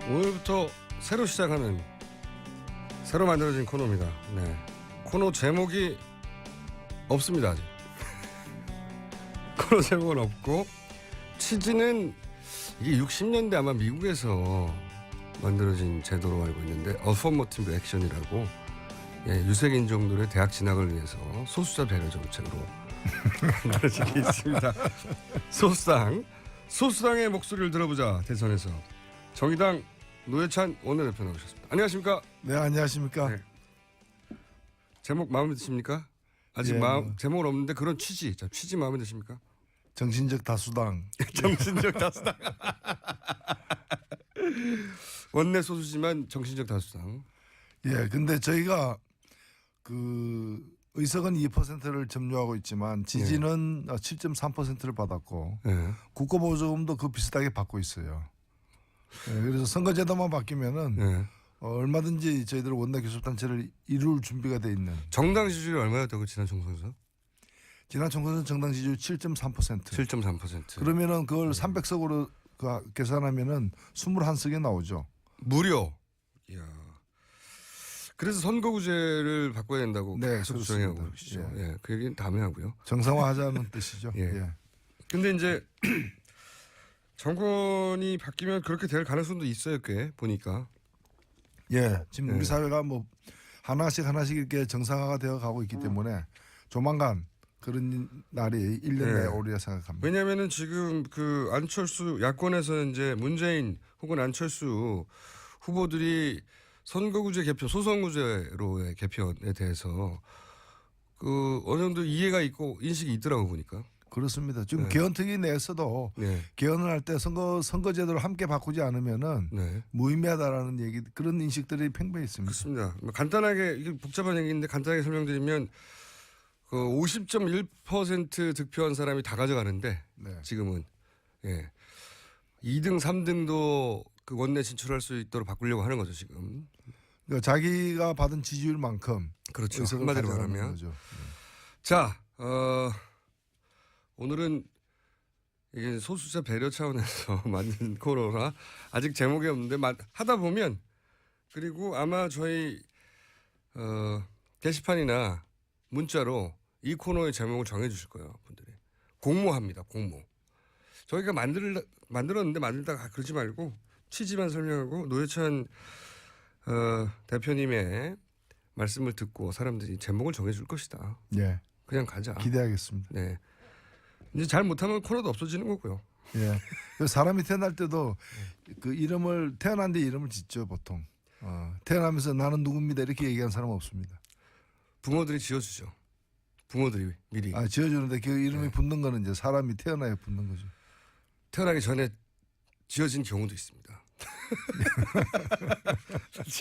오늘부터 새로 시작하는 새로 만들어진 코너입니다. 네. 코너 제목이 없습니다. 아직. 코너 제목은 없고 취지는 이게 60년대 아마 미국에서 만들어진 제도로 알고 있는데 어퍼머티브 액션이라고 유색 인종들의 대학 진학을 위해서 소수자 배려 정책으로 만들어진 게 있습니다. 소수당의 목소리를 들어보자. 대선에서 정의당 노회찬 원내대표 나오셨습니다. 안녕하십니까? 네, 안녕하십니까? 네. 제목 마음에 드십니까? 아직 제목은 없는데 그런 취지. 자, 취지 마음에 드십니까? 정신적 다수당. 정신적 다수당. 원내 소수지만 정신적 다수당. 예, 근데 저희가 그 의석은 2%를 점유하고 있지만 지지는 7.3%를 받았고 국고보조금도 그 비슷하게 받고 있어요. 그래서 선거제도만 바뀌면은 얼마든지 저희들 원내 교섭단체를 이룰 준비가 돼 있는. 정당 지지율이 얼마였다고 지난 총선에서? 지난 총선은 정당 지지율 7.3%. 7.3%. 그러면은 그걸 300석으로 계산하면은 21석이 나오죠. 무려. 이야. 그래서 선거구제를 바꿔야 된다고 계속 주장하고 계시죠. 예. 그 얘기는 다음에 하고요. 정상화하자는 뜻이죠. 예. 근데 이제 정권이 바뀌면 그렇게 될 가능성도 있어요, 꽤 보니까. 예. 지금 우리 사회가 뭐 하나씩 이렇게 정상화가 되어 가고 있기 때문에 조만간 그런 날이 1년 내에 오리라 생각합니다. 왜냐하면은 지금 그 안철수 야권에서 이제 문재인 혹은 안철수 후보들이 선거구제 개편, 소선구제로의 개편에 대해서 그 어느 정도 이해가 있고 인식이 있더라고 보니까. 그렇습니다. 지금 개헌특위 내에서도 개헌을 할 때 선거제도를 함께 바꾸지 않으면은 무의미하다라는 얘기 그런 인식들이 팽배해 있습니다. 그렇습니다. 간단하게 이게 복잡한 얘기인데 간단하게 설명드리면 그 50.1% 득표한 사람이 다 가져가는데 지금은 2등, 3등도 그 원내 진출할 수 있도록 바꾸려고 하는 거죠 지금. 그러니까 자기가 받은 지지율만큼 그렇죠. 한마디로 말하면. 거죠. 자, 오늘은 이게 소수자 배려 차원에서 만든 코너라 아직 제목이 없는데 하다 보면 그리고 아마 저희 게시판이나 문자로 이 코너의 제목을 정해 주실 거예요. 분들이. 공모합니다. 공모. 저희가 만들었는데 만들다가 그러지 말고 취지만 설명하고 노회찬 대표님의 말씀을 듣고 사람들이 제목을 정해 줄 것이다. 예. 그냥 가자. 기대하겠습니다. 네. 이제 잘 못하면 코너도 없어지는 거고요. 예. 사람이 태어날 때도 그 이름을 태어난 데 이름을 짓죠 보통. 태어나면서 나는 누굽니다 이렇게 얘기하는 사람은 없습니다. 부모들이 지어주죠. 부모들이 미리. 지어주는데 그 이름이 붙는 거는 이제 사람이 태어나야 붙는 거죠. 태어나기 전에 지어진 경우도 있습니다.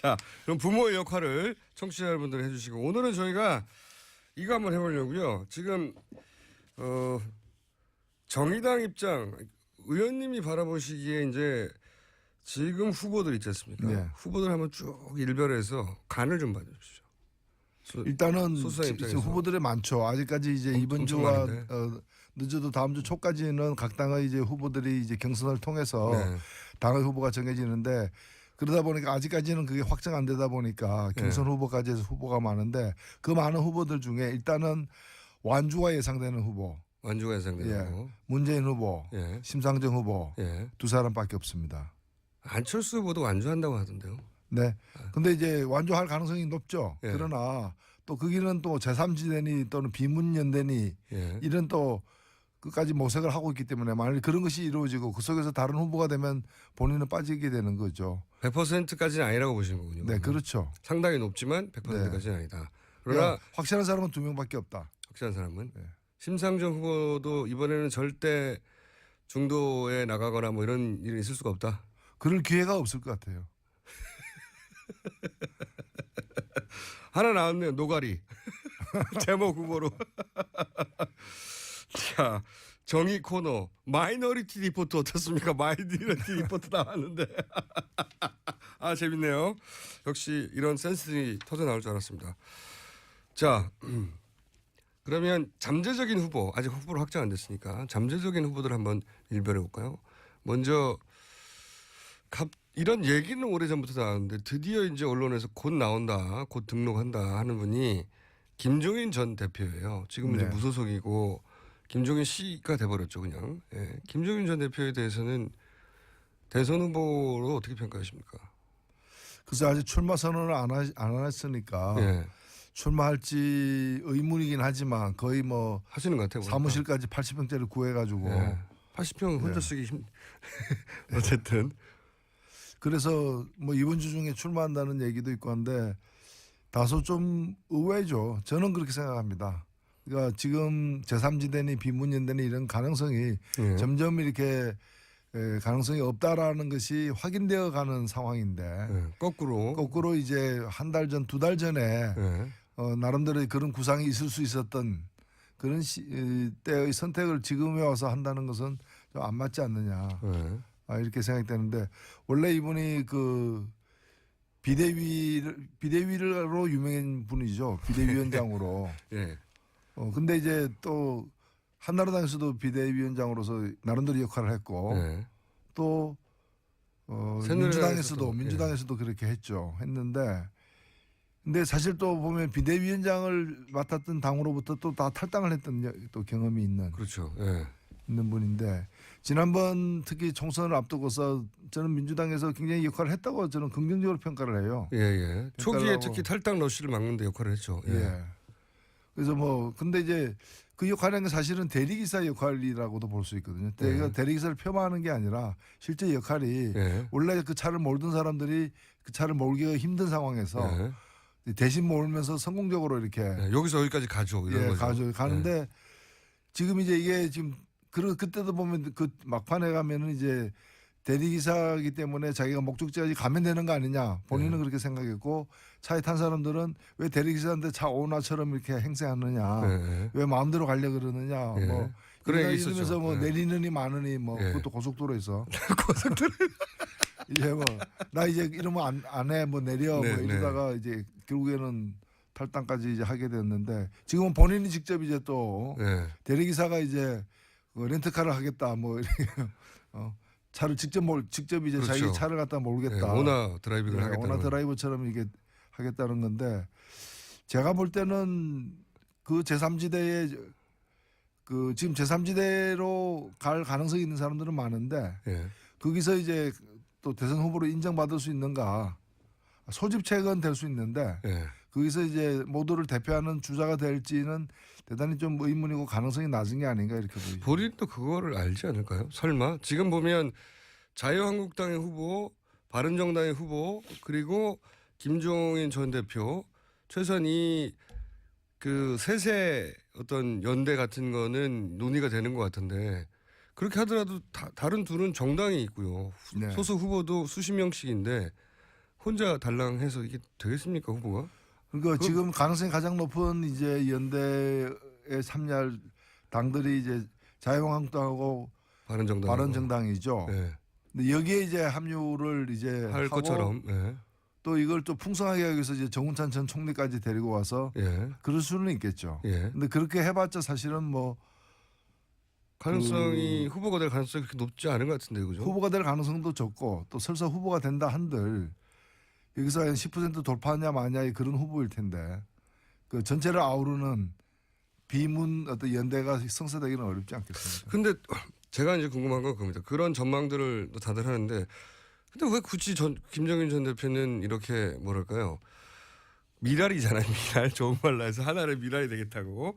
자, 그럼 부모의 역할을 청취자 여러분들 해주시고 오늘은 저희가 이거 한번 해보려고요. 지금 정의당 입장 의원님이 바라보시기에 이제 지금 후보들 있지 않습니까? 후보들 한번 쭉 일별해서 간을 좀 봐주십시오. 일단은 후보들이 많죠. 아직까지 이제 이번 주가 늦어도 다음 주 초까지는 각 당의 이제 후보들이 이제 경선을 통해서 당의 후보가 정해지는데 그러다 보니까 아직까지는 그게 확정 안 되다 보니까 경선 후보까지 해서 후보가 많은데 그 많은 후보들 중에 일단은 완주가 예상되는 후보. 완주가 예상되는 후보. 문재인 후보, 심상정 후보 두 사람밖에 없습니다. 안철수 후보도 완주한다고 하던데요. 네. 근데 이제 완주할 가능성이 높죠. 그러나 또 거기는 또 제3지대니 또는 비문연대니 이런 또 끝까지 모색을 하고 있기 때문에 만약에 그런 것이 이루어지고 그 속에서 다른 후보가 되면 본인은 빠지게 되는 거죠. 100%까지는 아니라고 보시는 거군요. 네, 그렇죠. 상당히 높지만 100%까지는 아니다. 그러나 확실한 사람은 2명밖에 없다. 확실한 사람은. 심상정 후보도 이번에는 절대 중도에 나가거나 뭐 이런 일이 있을 수가 없다. 그럴 기회가 없을 것 같아요. 하나 나왔네요. 노가리. 제목 후보로. 자, 정의 코너. 마이너리티 리포트 어떻습니까? 마이너리티 리포트 나왔는데. 아, 재밌네요. 역시 이런 센스들이 터져 나올 줄 알았습니다. 자, 그러면 잠재적인 후보, 아직 후보로 확정 안 됐으니까 잠재적인 후보들 한번 일별해 볼까요? 먼저 이런 얘기는 오래전부터 나왔는데 드디어 이제 언론에서 곧 나온다, 곧 등록한다 하는 분이 김종인 전 대표예요. 지금 이제 네. 무소속이고 김종인 씨가 돼버렸죠, 그냥. 예. 김종인 전 대표에 대해서는 대선 후보로 어떻게 평가하십니까? 그래서 아직 출마 선언을 안 했으니까 예. 출마할지 의문이긴 하지만 거의 뭐 하시는 것 같아요. 사무실까지 80평짜리 구해가지고 예. 80평 혼자 쓰기 어쨌든. 그래서 뭐 이번 주 중에 출마한다는 얘기도 있고 한데 다소 좀 의외죠. 저는 그렇게 생각합니다. 그러니까 지금 제3지대니 비문연대니 이런 가능성이 예. 점점 이렇게 가능성이 없다라는 것이 확인되어 가는 상황인데 예. 거꾸로 이제 한 달 전, 두 달 전에 예. 나름대로 그런 구상이 있을 수 있었던 그런 때의 선택을 지금에 와서 한다는 것은 좀 안 맞지 않느냐 예. 이렇게 생각되는데 원래 이분이 그 비대위로 유명한 분이죠. 비대위원장으로. 예. 근데 이제 또 한나라당에서도 비대위원장으로서 나름대로 역할을 했고 예. 또 새누리당에서도, 민주당에서도 그렇게 했는데 근데 사실 또 보면 비대위원장을 맡았던 당으로부터 또 다 탈당을 했던 또 경험이 그렇죠. 있는 분인데 지난번 특히 총선을 앞두고서 저는 민주당에서 굉장히 역할을 했다고 저는 긍정적으로 평가를 해요. 예. 초기에 하고. 특히 탈당 러시를 막는 데 역할을 했죠. 예. 그래서 뭐 근데 이제 그 역할은 사실은 대리기사 역할이라고도 볼 수 있거든요. 대리기사를 폄하하는 게 아니라 실제 역할이 예. 원래 그 차를 몰던 사람들이 그 차를 몰기가 힘든 상황에서 대신 몰면서 성공적으로 이렇게 여기서 여기까지 가죠. 이런 거죠. 가는데 지금 이제 이게 지금 그때도 보면 그 막판에 가면은 이제 대리기사이기 때문에 자기가 목적지까지 가면 되는 거 아니냐 본인은 그렇게 생각했고 차에 탄 사람들은 왜 대리기사한테 차 오나처럼 이렇게 행세하느냐 왜 마음대로 가려 그러느냐 뭐 그런 얘기 이러면서 있었죠. 뭐 내리느니 마느니 뭐 그것도 고속도로에서 이제 뭐 나 이제 이러면 안 해 뭐 내려 뭐 이러다가 이제 결국에는 탈당까지 이제 하게 됐는데 지금은 본인이 직접 이제 또 대리기사가 이제 렌트카를 하겠다 뭐 이렇게 차를 직접 이제 그렇죠. 자기 차를 갖다 몰겠다. 오나 드라이빙을 하겠다. 오나 드라이버처럼 이게 하겠다는 건데 제가 볼 때는 그 제3지대에 그 지금 제3지대로 갈 가능성이 있는 사람들은 많은데 거기서 이제 또 대선 후보로 인정받을 수 있는가 소집책은 될 수 있는데 거기서 이제 모두를 대표하는 주자가 될지는 대단히 좀 의문이고 가능성이 낮은 게 아닌가 이렇게 보이죠. 본인도 그거를 알지 않을까요? 설마 지금 보면 자유한국당의 후보, 바른정당의 후보 그리고 김종인 전 대표 최소한 이 그 세세 어떤 연대 같은 거는 논의가 되는 것 같은데 그렇게 하더라도 다른 둘은 정당이 있고요. 소속 후보도 수십 명씩인데 혼자 달랑해서 이게 되겠습니까 후보가? 그러니까 지금 가능성이 가장 높은 이제 연대에 참여할 당들이 이제 자유한국당하고 바른정당이죠. 근데 여기에 이제 합류를 이제 할 하고 것처럼 또 이걸 또 풍성하게 하기 위해서 이제 정운찬 전 총리까지 데리고 와서 그럴 수는 있겠죠. 근데 그렇게 해봤자 사실은 뭐 가능성이 후보가 될 가능성이 그렇게 높지 않은 것 같은데 그죠? 후보가 될 가능성도 적고 또 설사 후보가 된다 한들 여기서 한 10% 돌파하냐 마냐의 그런 후보일 텐데 그 전체를 아우르는 비문 어떤 연대가 성사되기는 어렵지 않겠습니까? 근데 제가 이제 궁금한 건 그겁니다. 그런 전망들을 다들 하는데 근데 왜 굳이 김종인 전 대표는 이렇게 뭐랄까요? 미랄이잖아요. 미랄. 좋은 말로 해서 하나의 미랄이 되겠다고.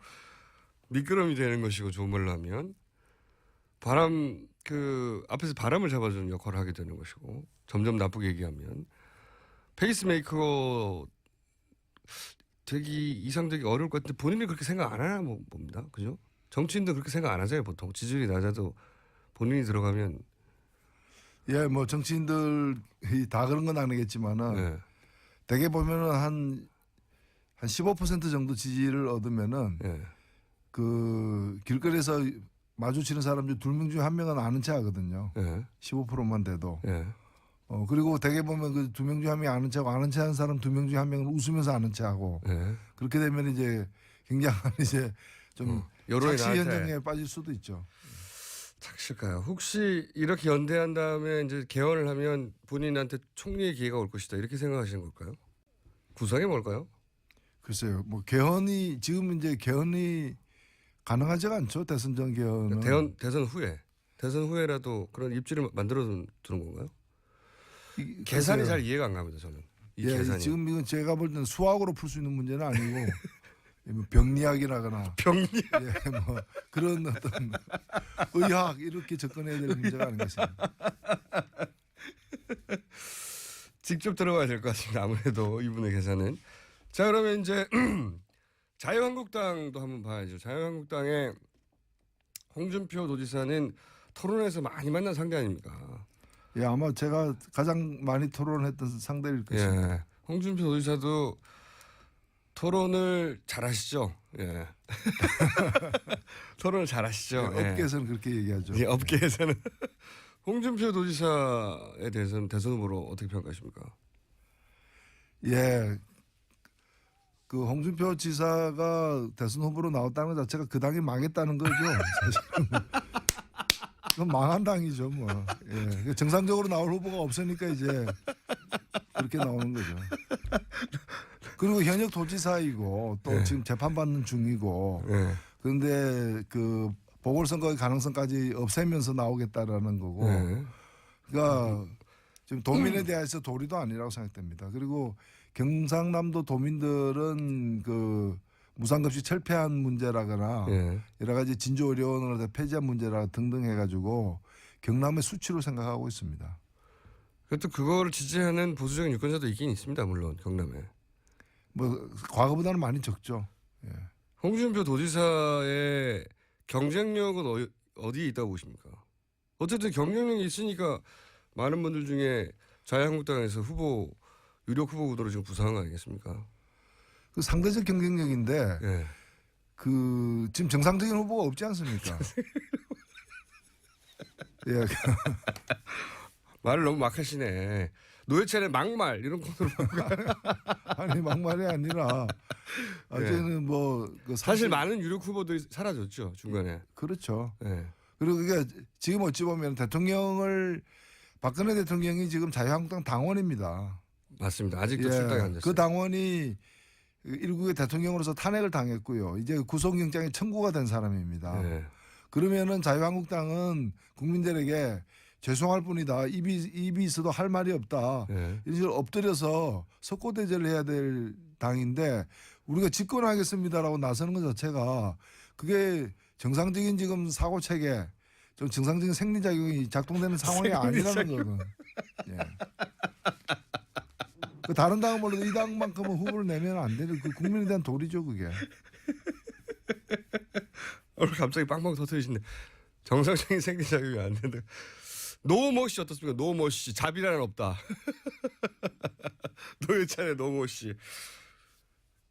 미끄럼이 되는 것이고 좋은 말로 하면 앞에서 바람을 잡아주는 역할을 하게 되는 것이고 점점 나쁘게 얘기하면 페이스메이커 이상되기 어려울 것 같은데 본인이 그렇게 생각 안 하나 봅니다. 그죠? 정치인도 그렇게 생각 안 하잖아요. 보통 지지율이 낮아도 본인이 들어가면 뭐 정치인들이 다 그런 건 아니겠지만은 대개 보면은 한 15% 정도 지지를 얻으면은 그 길거리에서 마주치는 사람 중 2명 중 1명은 아는 체 하거든요. 15%만 돼도. 그리고 대개 보면 그 2명 중 1명이 아는 체하고 아는 체 하는 사람 2명 중 1명은 웃으면서 아는 체하고 그렇게 되면 이제 굉장한 이제 좀 착시 현상에 빠질 수도 있죠. 착실까요? 혹시 이렇게 연대한 다음에 이제 개헌을 하면 본인한테 총리의 기회가 올 것이다 이렇게 생각하시는 걸까요? 구상이 뭘까요? 글쎄요. 뭐 개헌이 지금 이제 개헌이 가능하지가 않죠. 대선 전 개헌은. 대선 후에라도 그런 입지를 만들어 두는 건가요? 계산이 글쎄요. 잘 이해가 안 갑니다. 저는 이 예, 계산이. 지금 이건 제가 볼 때는 수학으로 풀 수 있는 문제는 아니고 뭐 병리학이라거나 뭐 그런 어떤 의학 이렇게 접근해야 될 문제가 아닌가 싶습니다. 직접 들어가야 될 것 같습니다. 아무래도 이분의 계산은. 자 그러면 이제 자유한국당도 한번 봐야죠. 자유한국당의 홍준표 도지사는 토론에서 많이 만난 상대 아닙니까? 예, 아마 제가 가장 많이 토론했던 상대일 것입니다. 예. 홍준표 도지사도 토론을 잘하시죠. 예. 토론을 잘하시죠. 예, 업계에서는 그렇게 얘기하죠. 예, 업계에서는 홍준표 도지사에 대해서는 대선 후보로 어떻게 평가하십니까? 예. 그 홍준표 지사가 대선 후보로 나왔다는 것 자체가 그 당이 망했다는 거죠. 사실은. 그건 망한 당이죠, 뭐. 예. 정상적으로 나올 후보가 없으니까 이제 그렇게 나오는 거죠. 그리고 현역 도지사이고 또 예. 지금 재판받는 중이고 예. 그런데 그 보궐선거의 가능성까지 없애면서 나오겠다라는 거고 예. 그러니까 지금 도민에 대해서 도리도 아니라고 생각됩니다. 그리고 경상남도 도민들은 그 무상급식 철폐한 문제라거나 예. 여러 가지 진주의료원을 폐지한 문제라 등등 해가지고 경남의 수치로 생각하고 있습니다. 그것도 그거를 지지하는 보수적인 유권자도 있긴 있습니다. 물론 경남에. 뭐 과거보다는 많이 적죠. 예. 홍준표 도지사의 경쟁력은 어디에 있다고 보십니까? 어쨌든 경쟁력이 있으니까 많은 분들 중에 자유한국당에서 유력 후보 구도로 지금 부상한 거 아니겠습니까? 그 상대적 경쟁력인데 예. 그 지금 정상적인 후보가 없지 않습니까? 예. 말을 너무 막 하시네. 노회찬의 막말 이런 코너로 아니 막말이 아니라 어제는 뭐그 사실 많은 유력 후보들이 사라졌죠 중간에. 그렇죠. 예. 그리고 그게 지금 어찌 보면 박근혜 대통령이 지금 자유한국당 당원입니다. 맞습니다. 아직도 예, 출당이 안 됐어요. 그 당원이 일국의 대통령으로서 탄핵을 당했고요. 이제 구속영장이 청구가 된 사람입니다. 예. 그러면은 자유한국당은 국민들에게 죄송할 뿐이다. 입이 있어도 할 말이 없다. 예. 이런 식으로 엎드려서 석고대죄를 해야 될 당인데 우리가 집권하겠습니다라고 나서는 것 자체가 그게 정상적인 지금 사고 체계, 좀 정상적인 생리작용이 작동되는 상황이 아니라는 거는. 예. 그 다른 당은 몰라도 이 당만큼은 후보를 내면 안 되는 그 국민에 대한 도리죠 그게. 오늘 갑자기 빵빵 터트리시네. 정상적인 생리작용이 안 된다. 노모 씨 어떻습니까? 노모 씨 자비라는 없다. 노회찬의 노모 씨.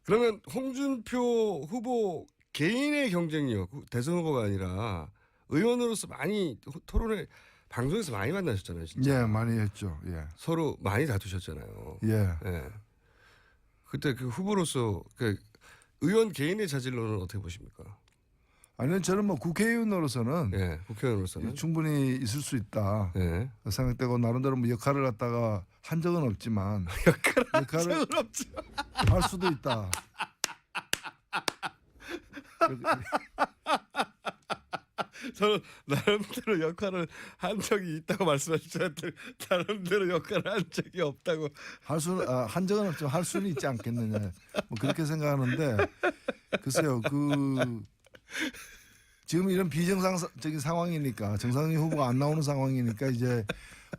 그러면 홍준표 후보 개인의 경쟁력 대선 후보가 아니라 의원으로서 많이 토론을 방송에서 많이 만나셨잖아요. 진짜. 예, 많이 했죠. 예. 서로 많이 다투셨잖아요. 예. 예. 그때 그 후보로서 그 의원 개인의 자질로는 어떻게 보십니까? 아니요, 저는 뭐 국회의원으로서는 예, 국회의원으로서는 충분히 있을 수 있다 예. 생각되고 나름대로 뭐 역할을 갖다가 한 적은 없지만 역할을 없죠. 할 수도 있다. 저는 나름대로 역할을 한 적이 있다고 말씀하셨는데 나름대로 역할을 한 적이 없다고. 한 적은 없지만 할 수는 있지 않겠느냐. 뭐 그렇게 생각하는데 글쎄요. 지금 이런 비정상적인 상황이니까 정상적인 후보가 안 나오는 상황이니까 이제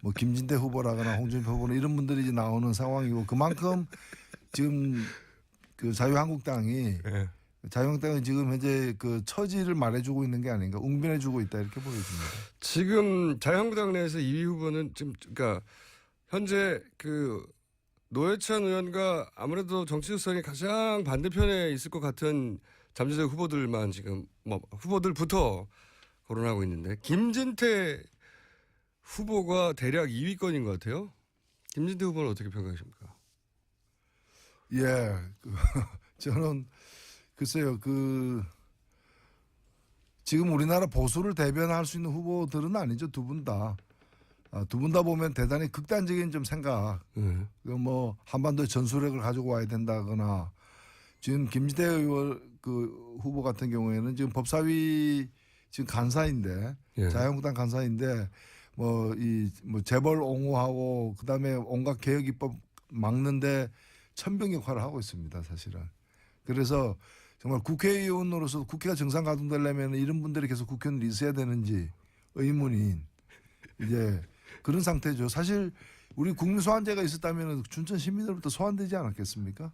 뭐 김진태 후보라거나 홍준표 후보나 이런 분들이 이제 나오는 상황이고 그만큼 지금 그 자유한국당이 예. 자유한국당은 지금 현재 그 처지를 말해주고 있는 게 아닌가 웅변해주고 있다 이렇게 보여집니다. 지금 자유한국당 내에서 2위 후보는 지금 그러니까 현재 그 노회찬 의원과 아무래도 정치적성이 가장 반대편에 있을 것 같은 잠재적 후보들만 지금 뭐 후보들부터 거론하고 있는데 김진태 후보가 대략 2위권인 것 같아요. 김진태 후보는 어떻게 평가하십니까? 예, 저는 글쎄요 지금 우리나라 보수를 대변할 수 있는 후보들은 아니죠. 두 분 다. 두 분 다 보면 대단히 극단적인 좀 생각. 뭐 한반도의 전술핵을 가지고 와야 된다거나 지금 김지태 의원 그 후보 같은 경우에는 지금 법사위 지금 간사인데 예. 자유한국당 간사인데 뭐 재벌 옹호하고 그다음에 온갖 개혁 입법 막는데 천병 역할을 하고 있습니다. 사실은. 그래서 정말 국회의원으로서 국회가 정상 가동되려면 이런 분들이 계속 국회의원을 있어야 되는지 의문인 이제 그런 상태죠. 사실 우리 국민 소환제가 있었다면 춘천 시민들부터 소환되지 않았겠습니까?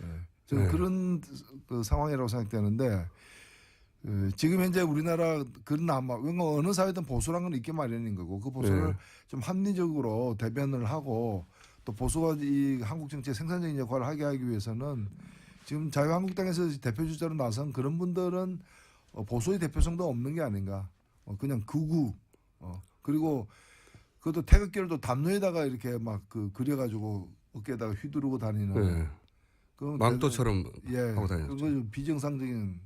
예. 저는 그런 그 상황이라고 생각되는데 지금 현재 우리나라 그런 아마 어느 사회든 보수란 건 있기 마련인 거고 그 보수를 좀 합리적으로 대변을 하고 또 보수가 이 한국 정치의 생산적인 역할을 하게 하기 위해서는 지금 자유한국당에서 대표 주자로 나선 그런 분들은 보수의 대표성도 없는 게 아닌가. 그냥 극우. 그리고 그것도 태극기를 또 담요에다가 이렇게 막 그려가지고 어깨에다가 휘두르고 다니는. 망토처럼 하고 다녔죠. 그거 비정상적인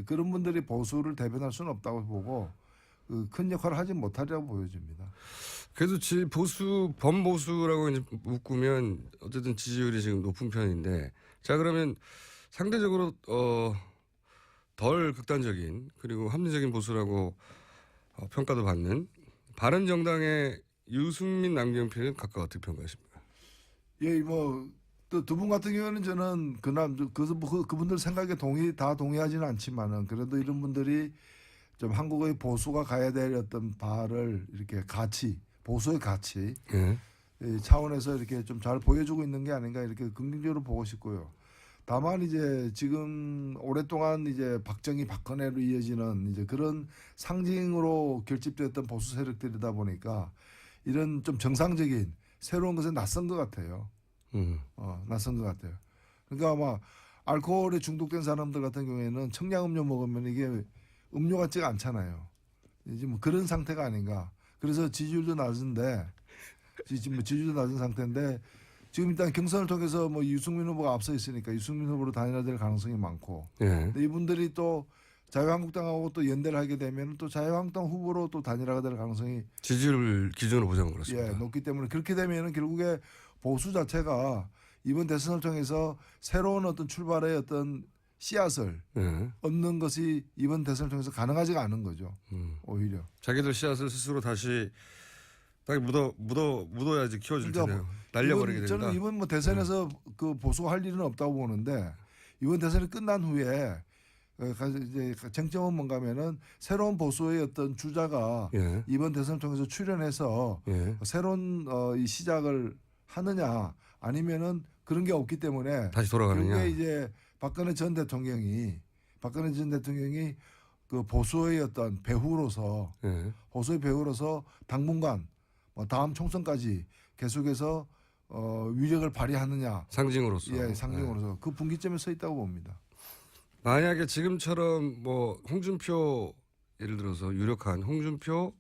그런 분들이 보수를 대변할 수는 없다고 보고 큰 역할을 하지 못하리라고 보여집니다. 그래도 보수 범보수라고 이제 묶으면 어쨌든 지지율이 지금 높은 편인데 자 그러면 상대적으로 덜 극단적인 그리고 합리적인 보수라고 평가도 받는 바른정당의 유승민 남경필은 각각 어떻게 평가하십니까? 예, 뭐 또 두 분 같은 경우는 저는 그분들 생각에 다 동의하지는 않지만은 그래도 이런 분들이 좀 한국의 보수가 가야 될 어떤 바를 이렇게 보수의 가치 이 차원에서 이렇게 좀 잘 보여주고 있는 게 아닌가 이렇게 긍정적으로 보고 싶고요. 다만 이제 지금 오랫동안 이제 박정희 박근혜로 이어지는 이제 그런 상징으로 결집됐던 보수 세력들이다 보니까 이런 좀 정상적인 새로운 것에 낯선 것 같아요. 낯선 것 같아요. 그러니까 아마 알코올에 중독된 사람들 같은 경우에는 청량음료 먹으면 이게 음료 같지가 않잖아요. 이제 뭐 그런 상태가 아닌가. 그래서 지지율도 낮은데 지지율도 낮은 상태인데 지금 일단 경선을 통해서 뭐 유승민 후보가 앞서 있으니까 유승민 후보로 단일화될 가능성이 많고 근데 이분들이 또 자유한국당하고 또 연대를 하게 되면 또 자유한국당 후보로 또 단일화가 될 가능성이 지지율 기준으로 보자면 그렇습니다. 예, 높기 때문에 그렇게 되면은 결국에 보수 자체가 이번 대선을 통해서 새로운 어떤 출발의 어떤 씨앗을 얻는 것이 이번 대선을 통해서 가능하지가 않은 거죠. 오히려 자기들 씨앗을 스스로 다시 딱 묻어야지 키워질 텐데요. 날려버리게 된다. 저는 이번 뭐 대선에서 그 보수가 할 일은 없다고 보는데 이번 대선이 끝난 후에 이제 쟁점은 뭔가면은 새로운 보수의 어떤 주자가 이번 대선을 통해서 출연해서 새로운 이 시작을 하느냐 아니면은 그런 게 없기 때문에 다시 돌아가느냐. 그게 이제 박근혜 전 대통령이 그 보수의 어떤 배후로서 당분간 다음 총선까지 계속해서 위력을 발휘하느냐 상징으로서 상징으로서 그 분기점에 서 있다고 봅니다. 만약에 지금처럼 뭐 홍준표 예를 들어서 유력한 홍준표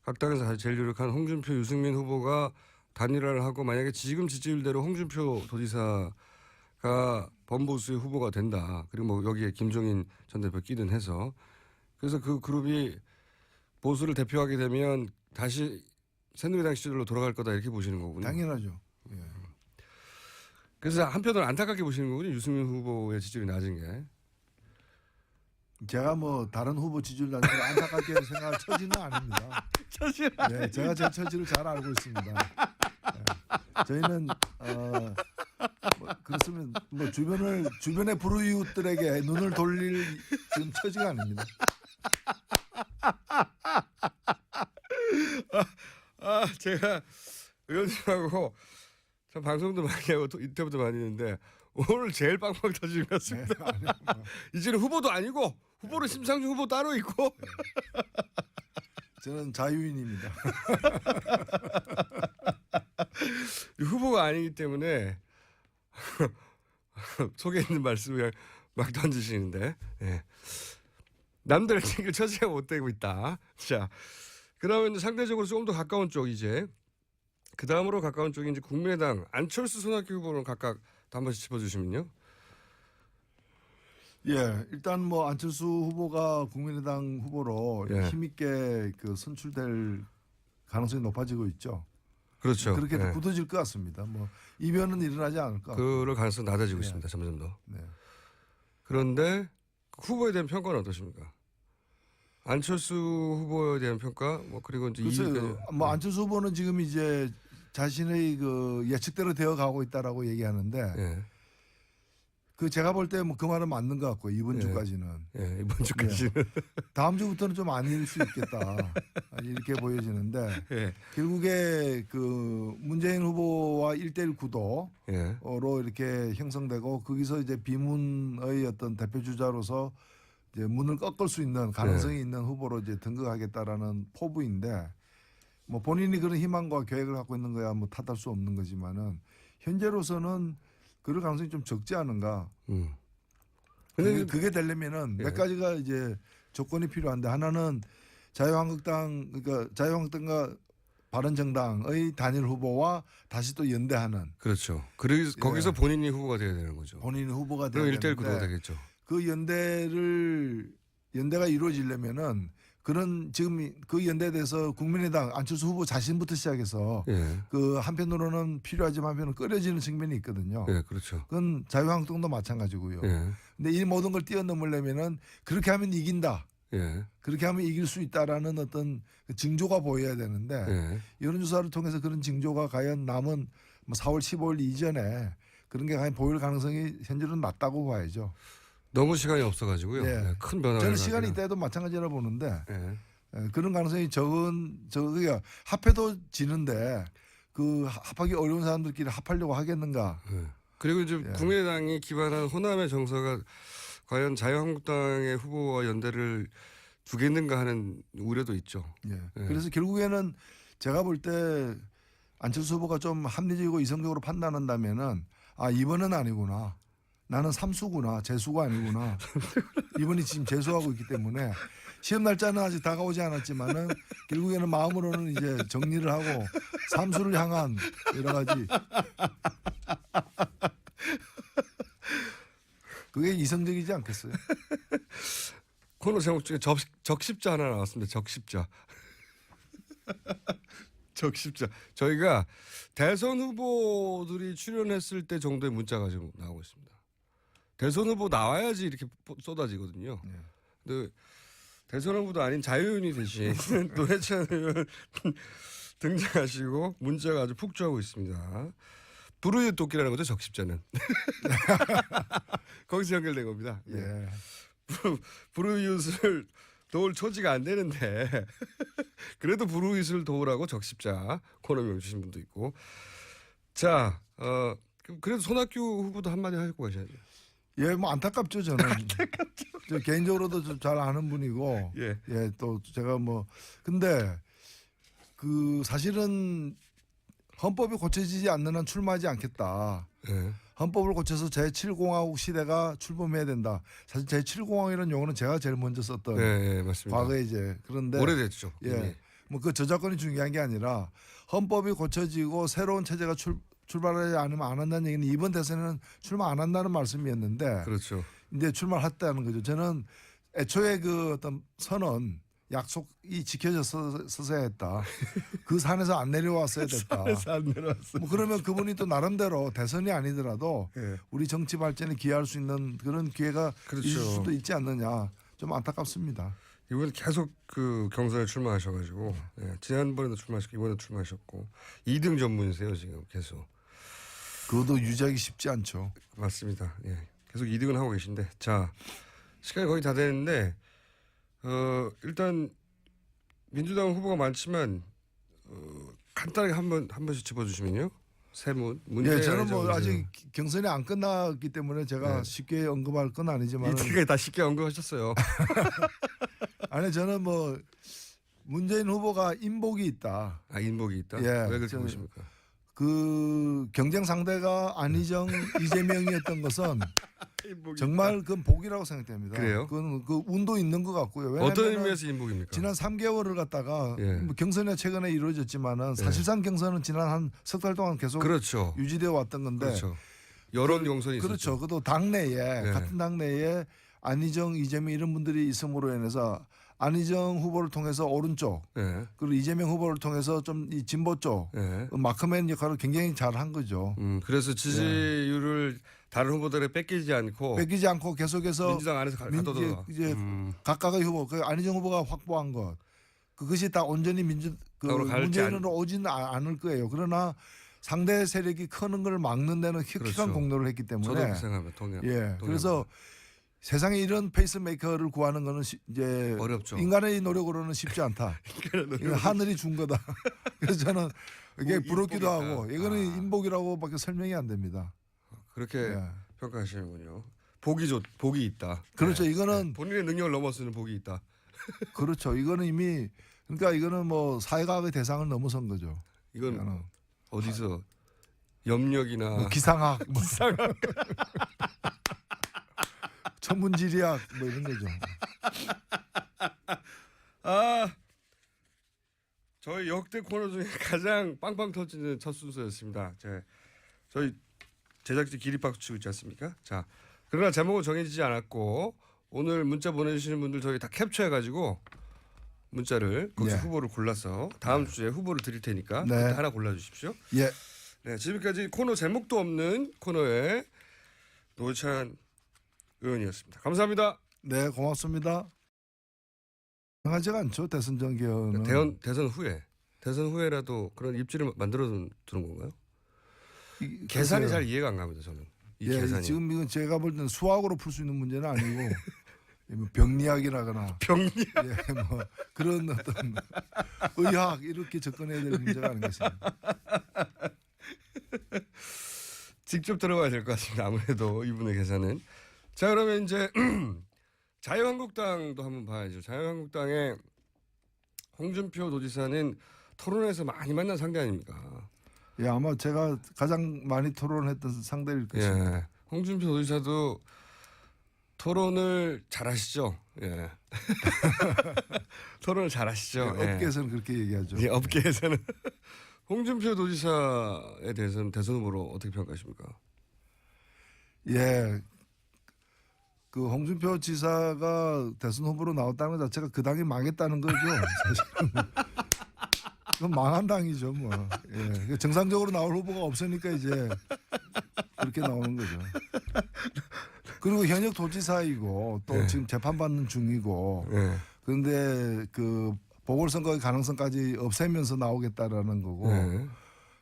각 당에서 제일 유력한 홍준표 유승민 후보가 단일화를 하고 만약에 지금 지지율대로 홍준표 도지사가 범보수의 후보가 된다. 그리고 뭐 여기에 김종인 전 대표 끼든 해서 그래서 그 그룹이 보수를 대표하게 되면 다시 새누리당 시절로 돌아갈 거다 이렇게 보시는 거군요. 당연하죠. 예. 그래서 한편으로 안타깝게 보시는 거군요. 유승민 후보의 지지율이 낮은 게. 제가 뭐 다른 후보 지지율 낮은 걸 안타깝게 생각할 처지는 아닙니다. 네, 제가 제 처지를 잘 알고 있습니다. 네. 저희는 뭐 그렇으면 뭐 주변의 불우이웃들에게 눈을 돌릴 지금 처지가 아닙니다. 제가 의원님하고 참 방송도 많이 하고 또 인터뷰도 많이 했는데 오늘 제일 빵빵 터지는 것 같습니다. 네, 이제는 후보도 아니고 후보는 심상중 후보 따로 있고 저는 자유인입니다. 후보가 아니기 때문에 속에 있는 말씀을 막 던지시는데 남들 챙길 처지가 못 되고 있다. 자, 그러면 상대적으로 조금 더 가까운 쪽 이제 그 다음으로 가까운 쪽이 이제 국민의당 안철수 손학규 후보는 각각 한 번씩 짚어주시면요. 예, 일단 뭐 안철수 후보가 국민의당 후보로 예. 힘있게 그 선출될 가능성이 높아지고 있죠. 그렇죠. 그렇게 예. 굳어질 것 같습니다. 뭐 이변은 일어나지 않을 것 같고. 그럴 가능성이 낮아지고 예. 있습니다. 점점 더. 네. 그런데 후보에 대한 평가는 어떠십니까? 안철수 후보에 대한 평가, 뭐 그리고 이제 글쎄요, 뭐 안철수 후보는 지금 이제 자신의 그 예측대로 되어 가고 있다라고 얘기하는데 예. 그 제가 볼 때 뭐 그 말은 맞는 것 같고 이번 예. 주까지는 예, 이번 주까지는 다음 주부터는 좀 아닐 수 있겠다 이렇게 보여지는데 예. 결국에 그 문재인 후보와 1대1 구도로 예. 이렇게 형성되고 거기서 이제 비문의 어떤 대표 주자로서 이제 문을 꺾을 수 있는 가능성이 있는 후보로 이제 등극하겠다라는 포부인데 뭐 본인이 그런 희망과 계획을 갖고 있는 거야 뭐 탓할 수 없는 거지만은 현재로서는 그럴 가능성이 좀 적지 않은가. 근데 그게 되려면은 예. 몇 가지가 이제 조건이 필요한데 하나는 자유한국당 그러니까 자유한국당과 바른정당의 단일 후보와 다시 또 연대하는 그렇죠. 그래서 거기서 본인이 후보가 돼야 되는 거죠. 본인 후보가 그럼 되야 1대1 구도가 되는데 되겠죠. 그 연대가 이루어지려면은 그런 지금 그 연대에 대해서 국민의당 안철수 후보 자신부터 시작해서 예. 그 한편으로는 필요하지만 한편은 꺼려지는 측면이 있거든요. 예, 그렇죠. 그건 자유한국당도 마찬가지고요. 예. 근데 이 모든 걸 뛰어넘으려면은 그렇게 하면 이긴다. 예. 그렇게 하면 이길 수 있다라는 어떤 그 징조가 보여야 되는데 예. 여론조사를 통해서 그런 징조가 과연 남은 뭐 4월 15일 이전에 그런 게 과연 보일 가능성이 현재는 낮다고 봐야죠. 너무 시간이 없어가지고요. 예. 예, 큰 변화가 저는 시간이 있다 해도 마찬가지라 보는데 예. 그런 가능성이 그러니까 합해도 지는데 그 합하기 어려운 사람들끼리 합하려고 하겠는가. 예. 그리고 이제 예. 국민의당이 기반한 호남의 정서가 과연 자유한국당의 후보와 연대를 두겠는가 하는 우려도 있죠. 예. 예. 그래서 결국에는 제가 볼 때 안철수 후보가 좀 합리적이고 이성적으로 판단한다면은 아 이번은 아니구나. 나는 삼수구나. 재수가 아니구나. 이번이 지금 재수하고 있기 때문에 시험 날짜는 아직 다가오지 않았지만은 결국에는 마음으로는 이제 정리를 하고 삼수를 향한 여러 가지 그게 이성적이지 않겠어요? 코너 제목 중에 적십자 하나 나왔습니다. 적십자. 적십자. 저희가 대선 후보들이 출연했을 때 정도의 문자가 지금 나오고 있습니다. 대선 후보 나와야지 이렇게 쏟아지거든요. 네. 근데 대선 후보도 아닌 자유인이 대신 노회찬 의원 등장하시고 문자가 아주 폭주하고 있습니다. 불우이웃 돕기라는 거죠, 적십자는. 거기서 연결된 겁니다. 예. 불우이웃을 도울 처지가 안 되는데 그래도 불우이웃을 도우라고 적십자 코너명 주신 분도 있고. 자, 그래도 손학규 후보도 한마디 하고 가셔야죠. 예, 뭐 안타깝죠 저는. 안타깝죠. 저 개인적으로도 좀 잘 아는 분이고, 예. 예, 또 제가 뭐 근데 그 사실은 헌법이 고쳐지지 않는 한 출마하지 않겠다. 예. 헌법을 고쳐서 제7공화국 시대가 출범해야 된다. 사실 제7공화국이라는 용어는 제가 제일 먼저 썼던 예, 맞습니다. 과거에 이제 그런데 오래됐죠. 예, 뭐 그 저작권이 중요한 게 아니라 헌법이 고쳐지고 새로운 체제가 출발하지 않으면 안 한다는 얘기는 이번 대선에는 출마 안 한다는 말씀이었는데 그렇죠. 이제 출마했다는 거죠. 저는 애초에 그 어떤 선언 약속이 지켜졌어야 했다. 그 산에서 안 내려왔어야 됐다. 산에서 안 내려왔어. 뭐 그러면 그분이 또 나름대로 대선이 아니더라도 예. 우리 정치 발전에 기여할 수 있는 그런 기회가 그렇죠. 있을 수도 있지 않느냐. 좀 안타깝습니다. 이번 계속 그 경선에 출마하셔가지고 예, 지난번에도 출마하셨고 이번에도 출마하셨고 2등 전문이세요 지금 계속. 그것도 유지하기 쉽지 않죠. 맞습니다. 예. 계속 2등은 하고 계신데 자 시간이 거의 다 됐는데 일단 민주당 후보가 많지만 간단하게 한 번씩 짚어주시면요. 세 문제. 예, 저는 뭐 아직 경선이 안 끝났기 때문에 제가 네. 쉽게 언급할 건 아니지만 이때까지 다 쉽게 언급하셨어요. 아니 저는 뭐 문재인 후보가 인복이 있다. 아 인복이 있다. 예, 왜 그렇게 저는 보십니까? 그 경쟁 상대가 안희정, 이재명이었던 것은 인복이 정말 그건 복이라고 생각됩니다. 그래요? 그건 그 운도 있는 것 같고요. 있다. 어떤 왜냐하면 의미에서 인복입니까? 지난 3개월을 갖다가 예. 뭐 경선이 최근에 이루어졌지만은 사실상 경선은 지난 한 석 달 동안 계속 그렇죠. 유지되어 왔던 건데 그렇죠. 여론 경선이 그렇죠. 있었죠. 그것도 당내에 예. 같은 당내에 안희정, 이재명 이런 분들이 있음으로 인해서 안희정 후보를 통해서 오른쪽 예. 그리고 이재명 후보를 통해서 좀 이 진보 쪽 예. 마크맨 역할을 굉장히 잘한 거죠. 그래서 지지율을 다른 후보들에 뺏기지 않고 계속해서 민주당 안에서 가둬둬. 이제 각각의 후보, 그 안희정 후보가 확보한 것 그것이 다 온전히 문재인으로 오지는 않을 거예요. 그러나 상대 세력이 크는 걸 막는 데는 혁혁한 그렇죠. 공로를 했기 때문에. 저도 그 생각합니다. 예. 그래서 세상에 이런 페이스메이커를 구하는 거는 이제 어렵죠. 인간의 노력으로는 쉽지 않다. 이건 하늘이 준 거다. 그래서 저는 이게 부럽기도 하고 이거는 인복이라고밖에 설명이 안 됩니다. 그렇게 평가하시는군요. 복이 있다. 그렇죠. 이거는 본인의 능력을 넘어서는 복이 있다. 그렇죠. 이거는 이미 그러니까 이거는 뭐 사회과학의 대상을 넘어선 거죠. 이건 어디서 염력이나 뭐 기상학, 천문지리학 뭐 이런 거죠. 저희 역대 코너 중에 가장 빵빵 터지는 첫 순서였습니다. 저희 제작진 기립박수 치고 있지 않습니까? 자, 그러나 제목은 정해지지 않았고 오늘 문자 보내주시는 분들 저희 다 캡처해가지고 문자를 거기서 후보를 골라서 다음 주에 후보를 드릴 테니까 그때 하나 골라주십시오. 예. 네, 지금까지 코너 제목도 없는 코너의 노회찬 의원이었습니다. 감사합니다. 네, 고맙습니다. 하지가 않죠 대선 전개는. 대선 후에라도 그런 입지를 만들어 두는 건가요? 계산이 잘 이해가 안 갑니다. 저는 이 계산이. 지금 이건 제가 볼 때는 수학으로 풀 수 있는 문제는 아니고 병리학이라거나 뭐 그런 어떤 의학 이렇게 접근해야 될 문제가 아니겠습니까? 직접 들어가야 될 것 같습니다. 아무래도 이분의 계산은. 자, 그러면 이제 자유한국당도 한번 봐야죠. 자유한국당의 홍준표 도지사는 토론에서 많이 만난 상대 아닙니까? 예, 아마 제가 가장 많이 토론했던 상대일 것입니다. 예, 홍준표 도지사도 토론을 잘하시죠. 예. 토론을 잘하시죠. 예, 업계에서는 그렇게 얘기하죠. 예, 업계에서는 홍준표 도지사에 대해서는 대선 후보로 어떻게 평가하십니까? 예, 그 홍준표 지사가 대선 후보로 나왔다는 것 자체가 그 당이 망했다는 거죠. 사실은 그건 망한 당이죠, 뭐. 예, 정상적으로 나올 후보가 없으니까 이제 그렇게 나오는 거죠. 그리고 현역 도지사이고 또 지금 재판받는 중이고 그런데 그 보궐선거의 가능성까지 없애면서 나오겠다라는 거고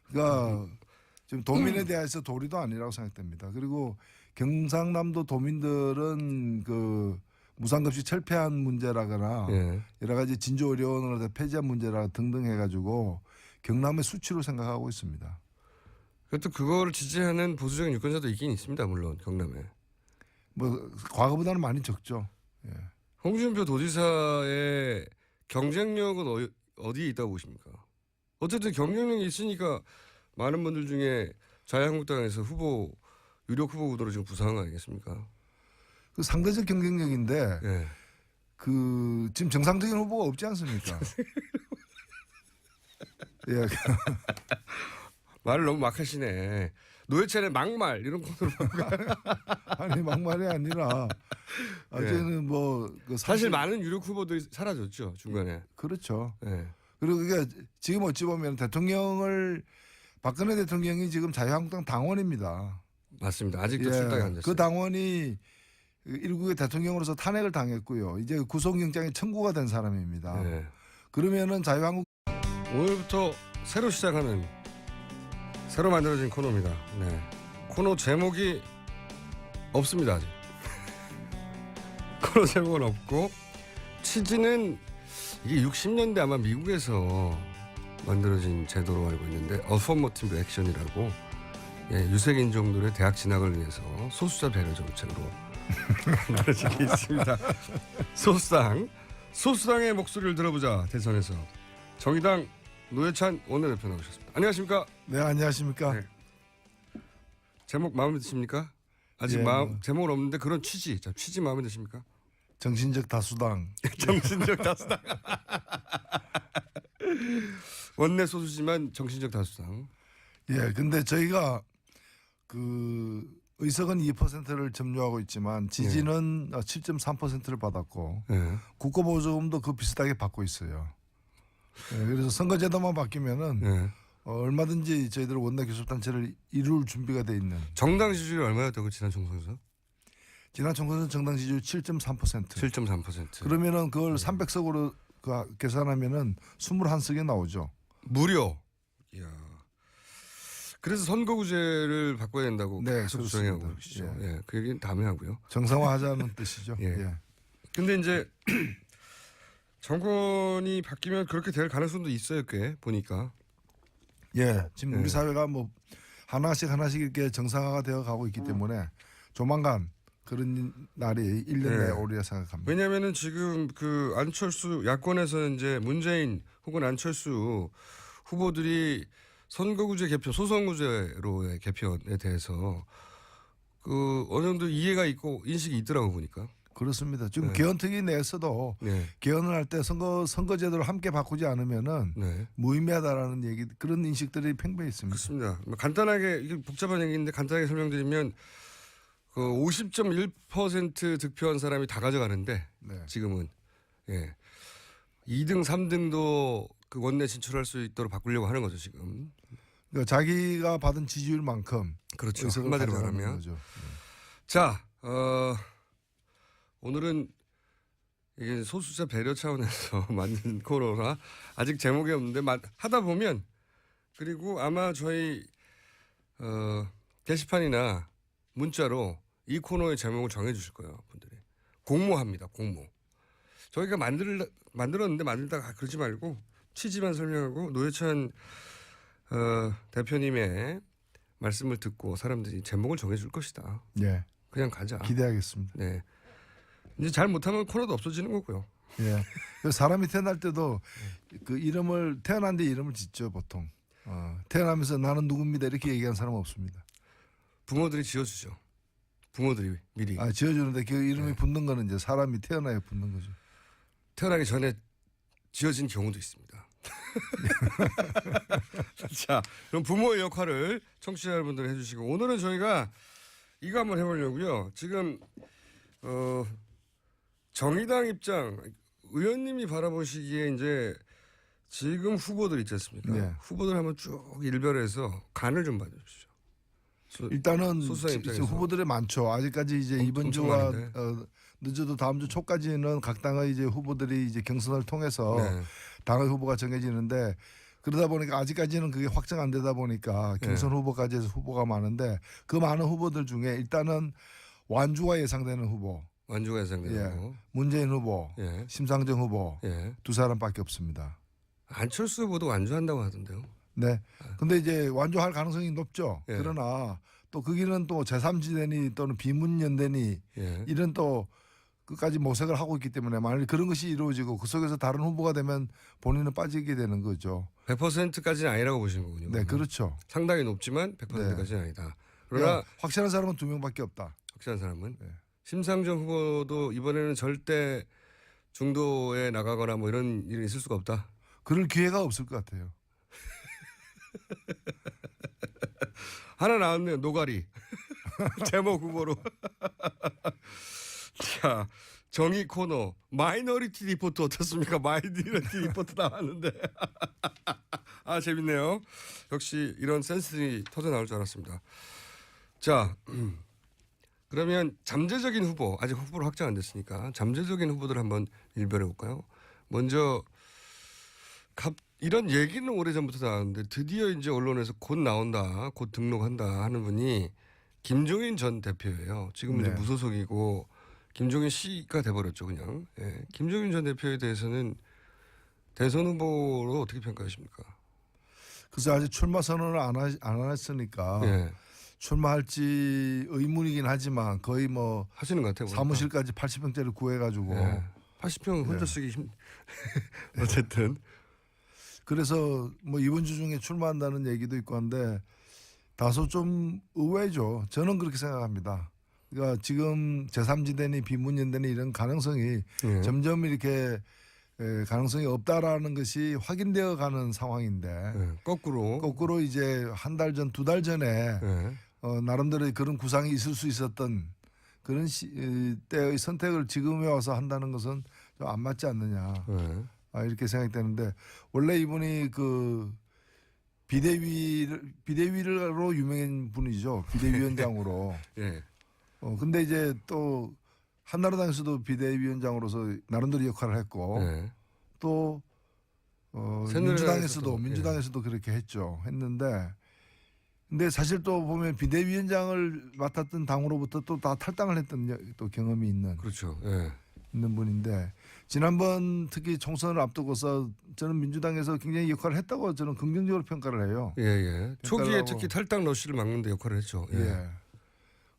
그러니까 지금 도민에 대해서 도리도 아니라고 생각됩니다. 그리고 경상남도 도민들은 그 무상급식 철폐한 문제라거나 여러 가지 진주의료원을 폐지한 문제라 등등 해가지고 경남의 수치로 생각하고 있습니다. 그것도 그거를 지지하는 보수적인 유권자도 있긴 있습니다. 물론 경남에. 뭐 과거보다는 많이 적죠. 예. 홍준표 도지사의 경쟁력은 어디에 있다고 보십니까? 어쨌든 경쟁력이 있으니까 많은 분들 중에 자유한국당에서 유력 후보 구도로 지금 부상한 거 아니겠습니까? 그 상대적 경쟁력인데 그 지금 정상적인 후보가 없지 않습니까? 예. 말을 너무 막 하시네. 노회찬의 막말 이런 코너로 아니 막말이 아니라 어제는 뭐그 사실 많은 유력 후보들이 사라졌죠 중간에. 그렇죠. 네. 그리고 그게 지금 어찌 보면 박근혜 대통령이 지금 자유한국당 당원입니다. 맞습니다. 아직도 출당이 안 됐어요. 그 당원이 일국의 대통령으로서 탄핵을 당했고요. 이제 구속영장이 청구가 된 사람입니다. 그러면은 오늘부터 새로 시작하는 새로 만들어진 코너입니다. 코너 제목이 없습니다. 아직. 코너 제목은 없고 취지는 이게 60년대 아마 미국에서 만들어진 제도로 알고 있는데 어퍼머티브 액션이라고 유색 인종들의 대학 진학을 위해서 소수자 배려 정책으로 만들어진 게 있습니다. 소수당의 목소리를 들어보자. 대선에서 정의당 노회찬 원내대표 나오셨습니다. 안녕하십니까? 네, 안녕하십니까? 제목 마음에 드십니까? 아직 제목은 없는데 그런 취지 마음에 드십니까? 정신적 다수당. 정신적 다수당. 원내 소수지만 정신적 다수당. 예, 근데 저희가 그 의석은 2%를 점유하고 있지만 지지는 7.3%를 받았고 국고보조금도 그 비슷하게 받고 있어요. 그래서 선거제도만 바뀌면은 얼마든지 저희들 원내 교섭단체를 이룰 준비가 돼 있는. 정당 지지율이 얼마였다고 지난 총선에서? 지난 총선 정당 지지율 7.3%. 7.3%. 그러면은 그걸 300석으로 계산하면은 21석이 나오죠. 무려. 이야. 그래서 선거구제를 바꿔야 된다고 계속 주장하고 계시죠. 예. 그 얘기는 다음에 하고요. 정상화하자는 뜻이죠. 예. 근데 이제 정권이 바뀌면 그렇게 될 가능성도 있어요, 꽤 보니까. 예. 지금 우리 사회가 뭐 하나씩 이렇게 정상화가 되어 가고 있기 때문에 조만간 그런 날이 1년 내에 오리라 생각합니다. 왜냐하면은 지금 그 안철수 야권에서 이제 문재인 혹은 안철수 후보들이 선거구제 개편, 소선구제로의 개편에 대해서 그 어느 정도 이해가 있고 인식이 있더라고 보니까. 그렇습니다. 지금 개헌특위 내에서도 개헌을 할 때 선거제도를 함께 바꾸지 않으면은 무의미하다라는 얘기 그런 인식들이 팽배해 있습니다. 그렇습니다. 간단하게 이게 복잡한 얘기인데 간단하게 설명드리면 그 50.1% 득표한 사람이 다 가져가는데 지금은 2등, 3등도 그 원내 진출할 수 있도록 바꾸려고 하는 거죠 지금. 그러니까 자기가 받은 지지율만큼 그렇죠. 한마디로 말하면. 거죠. 자, 오늘은 이게 소수자 배려 차원에서 만든 코너라 아직 제목이 없는데 하다 보면 그리고 아마 저희 게시판이나 문자로 이 코너의 제목을 정해 주실 거예요, 분들이. 공모합니다, 공모. 저희가 만들었는데 만들다가 그러지 말고 취지만 설명하고 노회찬 대표님의 말씀을 듣고 사람들이 제목을 정해 줄 것이다. 예. 그냥 가자. 기대하겠습니다. 네. 이제 잘 못하면 코너도 없어지는 거고요. 예. 사람이 태어날 때도 그 이름을 태어난 데 이름을 짓죠 보통. 태어나면서 나는 누굽니다 이렇게 얘기하는 사람은 없습니다. 부모들이 지어주죠. 부모들이 미리. 지어주는데 그 이름이 붙는 거는 이제 사람이 태어나야 붙는 거죠. 태어나기 전에 지어진 경우도 있습니다. 자, 그럼 부모의 역할을 청취자 여러분들 해주시고 오늘은 저희가 이거 한번 해보려고요. 지금 정의당 입장 의원님이 바라보시기에 이제 지금 후보들 있지 않습니까? 후보들 한번 쭉 일별해서 간을 좀 봐주십시오. 일단은 후보들이 많죠. 아직까지 이제 이번 주와 늦어도 다음 주 초까지는 각 당의 이제 후보들이 이제 경선을 통해서 당의 후보가 정해지는데 그러다 보니까 아직까지는 그게 확정 안 되다 보니까 경선 후보까지 해서 후보가 많은데 그 많은 후보들 중에 일단은 완주가 예상되는 후보. 완주가 예상되는 후보. 문재인 후보, 심상정 후보 두 사람밖에 없습니다. 안철수 후보도 완주한다고 하던데요. 네. 근데 이제 완주할 가능성이 높죠. 그러나 또 거기는 또 제3지대니 또는 비문연대니 이런 또 끝까지 모색을 하고 있기 때문에 만약에 그런 것이 이루어지고 그 속에서 다른 후보가 되면 본인은 빠지게 되는 거죠. 100%까지는 아니라고 보시는 거군요. 네, 그렇죠. 상당히 높지만 100%까지는 아니다. 그러나 확실한 사람은 2명밖에 없다. 확실한 사람은 심상정 후보도 이번에는 절대 중도에 나가거나 뭐 이런 일이 있을 수가 없다. 그럴 기회가 없을 것 같아요. 하나 나왔네요. 노가리. 제목 후보로. 자, 정의 코너. 마이너리티 리포트 어떻습니까? 마이너리티 리포트 나왔는데. 아, 재밌네요. 역시 이런 센스들이 터져 나올 줄 알았습니다. 자, 그러면 잠재적인 후보. 아직 후보로 확정 안 됐으니까 잠재적인 후보들 한번 일별해 볼까요? 먼저 이런 얘기는 오래전부터 나왔는데 드디어 이제 언론에서 곧 나온다, 곧 등록한다 하는 분이 김종인 전 대표예요. 지금 이제 무소속이고 김종인 씨가 돼버렸죠, 그냥. 김종인 전 대표에 대해서는 대선 후보로 어떻게 평가하십니까? 글쎄 아직 출마 선언을 안 했으니까 출마할지 의문이긴 하지만 거의 뭐 하시는 것 같아요. 사무실까지 80평짜리 구해가지고 80평 혼자 쓰기 어쨌든. 그래서 뭐 이번 주 중에 출마한다는 얘기도 있고 한데 다소 좀 의외죠. 저는 그렇게 생각합니다. 그러니까 지금 제3지대니 비문연대니 이런 가능성이 점점 이렇게 가능성이 없다라는 것이 확인되어 가는 상황인데 거꾸로 이제 한 달 전, 두 달 전에 나름대로의 그런 구상이 있을 수 있었던 그런 때의 선택을 지금에 와서 한다는 것은 좀 안 맞지 않느냐 이렇게 생각이 되는데 원래 이분이 그 비대위로 유명한 분이죠. 비대위원장으로. 예. 근데 이제 또 한나라당에서도 비대위원장으로서 나름대로 역할을 했고 예. 또 새누리당에서도, 민주당에서도 그렇게 했는데 근데 사실 또 보면 비대위원장을 맡았던 당으로부터 또 다 탈당을 했던 또 경험이 있는 그렇죠. 예. 있는 분인데 지난번 특히 총선을 앞두고서 저는 민주당에서 굉장히 역할을 했다고 저는 긍정적으로 평가를 해요. 예. 초기에 특히 탈당 러시를 막는 데 역할을 했죠. 예.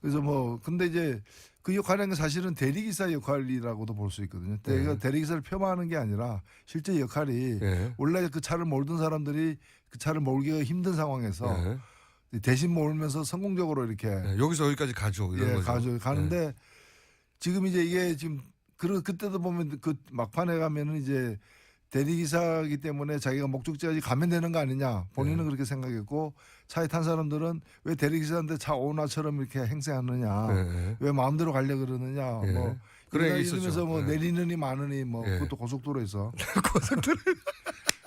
그래서 뭐 근데 이제 그 역할은 사실은 대리기사 역할이라고도 볼 수 있거든요. 대리기사를 폄하하는 게 아니라 실제 역할이 원래 그 차를 몰던 사람들이 그 차를 몰기가 힘든 상황에서 대신 몰면서 성공적으로 이렇게 여기서 여기까지 가죠. 이런 거죠. 가는데 지금 이제 이게 지금 그때도 보면 그 막판에 가면은 이제 대리기사이기 때문에 자기가 목적지까지 가면 되는 거 아니냐 본인은 그렇게 생각했고 차에 탄 사람들은 왜 대리기사한테 차 오나처럼 이렇게 행세하느냐 왜 마음대로 가려 그러느냐 뭐 그래 이러면서 뭐 내리느니 마느니 뭐 그것도 고속도로에서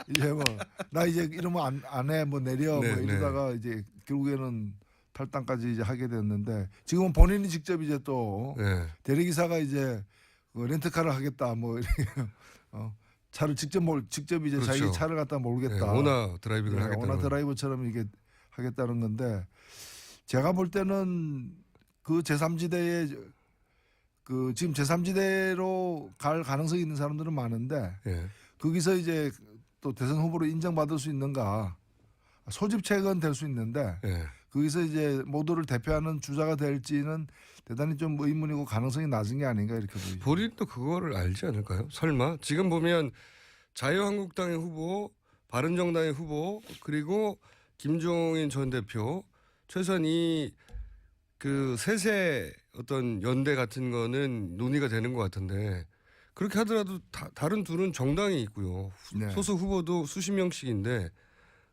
이제 뭐 나 이제 이러면 안 해 뭐 내려 뭐 이러다가 이제 결국에는 탈당까지 이제 하게 됐는데 지금은 본인이 직접 이제 또 대리기사가 이제 렌트카를 하겠다 뭐 이렇게 차를 직접 이제 그렇죠. 자기 차를 갖다 몰겠다. 오나 드라이빙을 하겠다. 오나 드라이브처럼 이게 하겠다는 건데 제가 볼 때는 그 제3지대에 그 지금 제3지대로 갈 가능성이 있는 사람들은 많은데 거기서 이제 또 대선 후보로 인정받을 수 있는가 소집책은 될 수 있는데 거기서 이제 모두를 대표하는 주자가 될지는 대단히 좀 의문이고 가능성이 낮은 게 아닌가 이렇게 보이죠. 본인도 그거를 알지 않을까요? 설마 지금 보면 자유한국당의 후보, 바른정당의 후보 그리고 김종인 전 대표 최소한 이 그 세세 어떤 연대 같은 거는 논의가 되는 것 같은데 그렇게 하더라도 다른 둘은 정당이 있고요. 소속 후보도 수십 명씩인데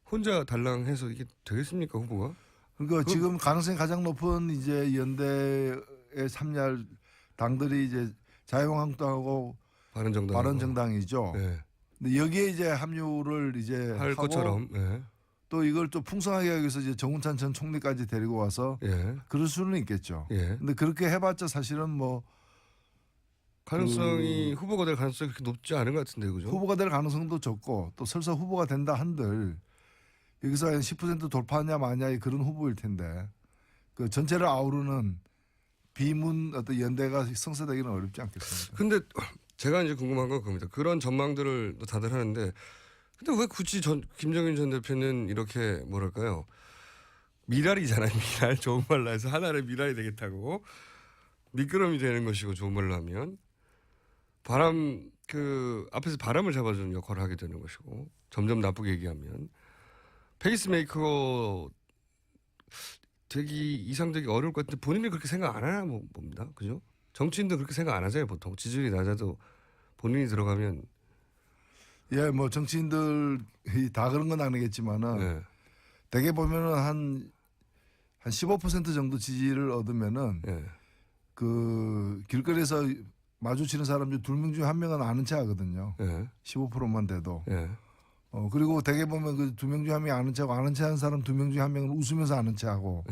혼자 달랑해서 이게 되겠습니까 후보가? 그러니까 지금 가능성이 가장 높은 이제 연대에 참여할 당들이 이제 자유한국당하고 바른정당이죠. 근데 여기에 이제 합류를 이제 할 하고 것처럼 또 이걸 또 풍성하게 하기 위해서 이제 정운찬 전 총리까지 데리고 와서 그럴 수는 있겠죠. 근데 그렇게 해봤자 사실은 뭐 가능성이 후보가 될 가능성이 그렇게 높지 않은 것 같은데 그죠? 후보가 될 가능성도 적고 또 설사 후보가 된다 한들 여기서 한 10% 돌파하냐 마냐의 그런 후보일 텐데 그 전체를 아우르는 비문 어떤 연대가 성사되기는 어렵지 않겠습니까? 근데 제가 이제 궁금한 건 그겁니다. 그런 전망들을 다들 하는데 근데 왜 굳이 김정인 전 대표는 이렇게 뭐랄까요? 미랄이잖아요. 미랄. 좋은 말로 해서 하나의 미랄이 되겠다고. 미끄럼이 되는 것이고 좋은 말로 하면. 앞에서 바람을 잡아주는 역할을 하게 되는 것이고 점점 나쁘게 얘기하면. 페이스메이커 되기 이상되기 어려울 것 같은데 본인이 그렇게 생각 안 하나 봅니다. 그죠? 정치인도 그렇게 생각 안 하잖아요. 보통. 지지율이 낮아도 본인이 들어가면. 예, 뭐 정치인들이 다 그런 건 아니겠지만은 대개 보면은 한 15% 정도 지지를 얻으면은 그 길거리에서 마주치는 사람 중 2명 중에 1명은 아는 체 하거든요. 15%만 돼도. 그리고 대개 보면 그 2명 중에 1명이 아는 체하고 아는 체 하는 사람 2명 중에 1명은 웃으면서 아는 체하고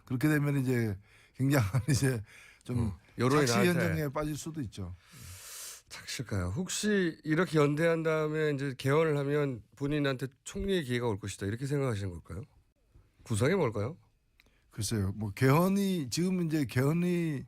그렇게 되면 이제 굉장한 이제 좀 착시 현상에 빠질 수도 있죠. 착실까요? 혹시 이렇게 연대한 다음에 이제 개헌을 하면 본인한테 총리의 기회가 올 것이다 이렇게 생각하시는 걸까요? 구상이 뭘까요? 글쎄요. 뭐 개헌이 지금 이제 개헌이